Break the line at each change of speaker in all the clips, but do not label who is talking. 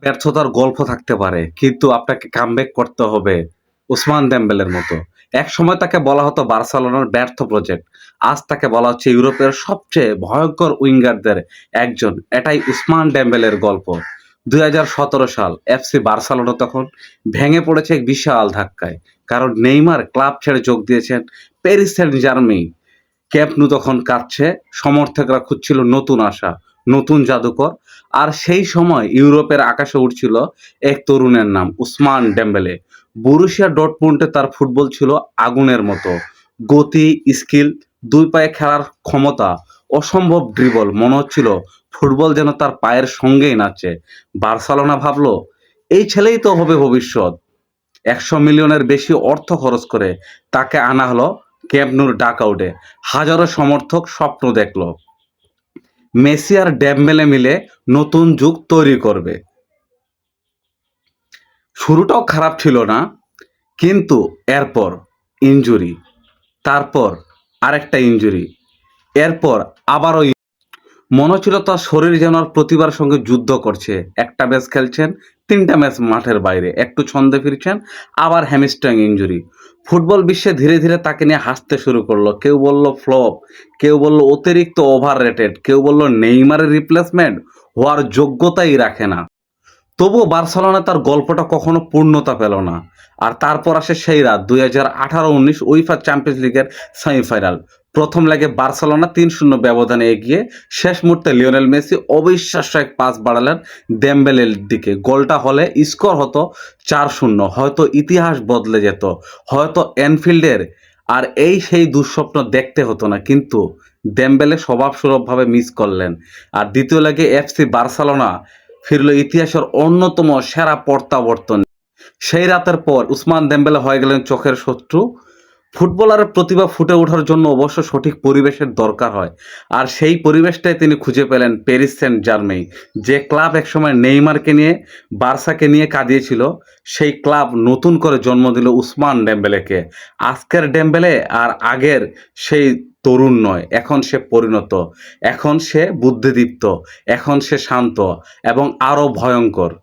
ব্যর্থতার গল্প থাকতে পারে, কিন্তু আপনাকে কামব্যাক করতে হবে ওসমান দেমবেলের মতো। একসময় তাকে বলা হতো বার্সেলোনার ব্যর্থ প্রজেক্ট। আজ তাকে বলা হচ্ছে ইউরোপের সবচেয়ে ভয়ঙ্কর উইঙ্গারদের একজন। এটাই ওসমান ডেম্বেলের গল্প। ২০১৭ সাল এফসি বার্সেলোনা তখন ভেঙে পড়েছে এক বিশাল ধাক্কায়। কারণ নেইমার ক্লাব ছেড়ে যোগ দিয়েছেন প্যারিস সেন্ট জার্মেই। ক্যাম্প নু তখন কাঁদছে, সমর্থকরা খুঁজছিল নতুন আশা, নতুন জাদুকর। আর সেই সময় ইউরোপের আকাশে উঠছিল এক তরুণের নাম ওসমান ডেম্বেলে। বরুসিয়া ডর্টমুন্ডে তার ফুটবল ছিল আগুনের মতো। গতি, স্কিল, দুই পায়ে খেলার ক্ষমতা, অসম্ভব ড্রিবল। মনে হচ্ছিল ফুটবল যেন তার পায়ের সঙ্গেই নাচে। বার্সেলোনা ভাবলো এই ছেলেই তো হবে ভবিষ্যৎ। ১০০ মিলিয়নের বেশি অর্থ খরচ করে তাকে আনা হলো ক্যাম্প নুর ডাকআউটে। হাজারো সমর্থক স্বপ্ন দেখল মেসি আর ডেম্বেলে মিলে নতুন যুগ তৈরি করবে। শুরুটাও খারাপ ছিল না, কিন্তু এরপর ইনজুরি, তারপর আরেকটা ইনজুরি, এরপর আবারও মনে হচ্ছিল তার শরীর যেন আর প্রতিভার সঙ্গে যুদ্ধ করছে। একটা ম্যাচ খেলছেন, ৩টা ম্যাচ মাঠের বাইরে, একটু ছন্দে ফিরছেন, আবার হ্যামস্ট্রিং ইনজুরি। ফুটবল বিশ্বে ধীরে ধীরে তাকে নিয়ে হাসতে শুরু করলো। কেউ বলল ফ্লপ, কেউ বলল অতিরিক্ত ওভার রেটেড, কেউ বলল নেইমারের রিপ্লেসমেন্ট হওয়ার যোগ্যতাই রাখে না। তবুও বার্সেলোনা তার গল্পটা কখনো পূর্ণতা পেল না। আর তারপর আসে সেই রাত ২০১৮-১৯ উইফা চ্যাম্পিয়ন্স লিগের সেমিফাইনাল। প্রথম লেগে বার্সেলোনা ৩-০ ব্যবধানে এগিয়ে। শেষ মুহূর্তে লিওনেল মেসি অবিশ্বাস্য এক পাস বাড়ালেন দেমবেলের দিকে। গোলটা হলে স্কোর হতো ৪-০। হয়তো ইতিহাস বদলে যেত, হয়তো অ্যানফিল্ডের আর সেই দুঃস্বপ্ন দেখতে হতো না। কিন্তু দেমবেলে স্বভাবসুলভভাবে মিস করলেন। আর দ্বিতীয় লেগে এফসি বার্সেলোনা ফিরল ইতিহাসের অন্যতম সেরা প্রত্যাবর্তন। সেই রাতের পর ওসমান দেমবেলে হয়ে গেলেন চোখের শত্রু। ফুটবলারের প্রতিভা ফুটে ওঠার জন্য অবশ্য সঠিক পরিবেশের দরকার হয়। আর সেই পরিবেশটাই তিনি খুঁজে পেলেন প্যারিস সেন্ট জার্মেই। যে ক্লাব একসময় নেইমারকে নিয়ে, বার্সাকে নিয়ে কাঁদিয়েছিল, সেই ক্লাব নতুন করে জন্ম দিল ওসমান ডেম্বেলেকে। আজকের ডেম্বেলে আর আগের সেই তরুণ নয়, এখন সে পরিণত, এখন সে বুদ্ধিদীপ্ত, এখন সে শান্ত এবং আরও ভয়ঙ্কর।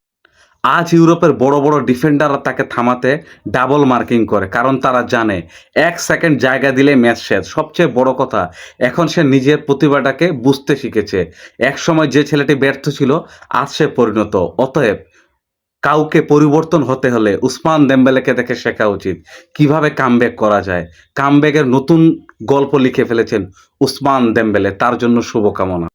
আজ ইউরোপের বড় বড় ডিফেন্ডাররা তাকে থামাতে ডাবল মার্কিং করে, কারণ তারা জানে ১ সেকেন্ড জায়গা দিলে ম্যাচ শেষ। সবচেয়ে বড় কথা, এখন সে নিজের প্রতিভাটাকে বুঝতে শিখেছে। একসময় যে ছেলেটি ব্যর্থ ছিল, আজ সে পরিণত। অতএব কাউকে পরিবর্তন হতে হলে ওসমান দেমবেলেকে দেখে শেখা উচিত কিভাবে কামব্যাক করা যায়। কামব্যাকের নতুন গল্প লিখে ফেলেছেন ওসমান দেমবেলে, তার জন্য শুভকামনা।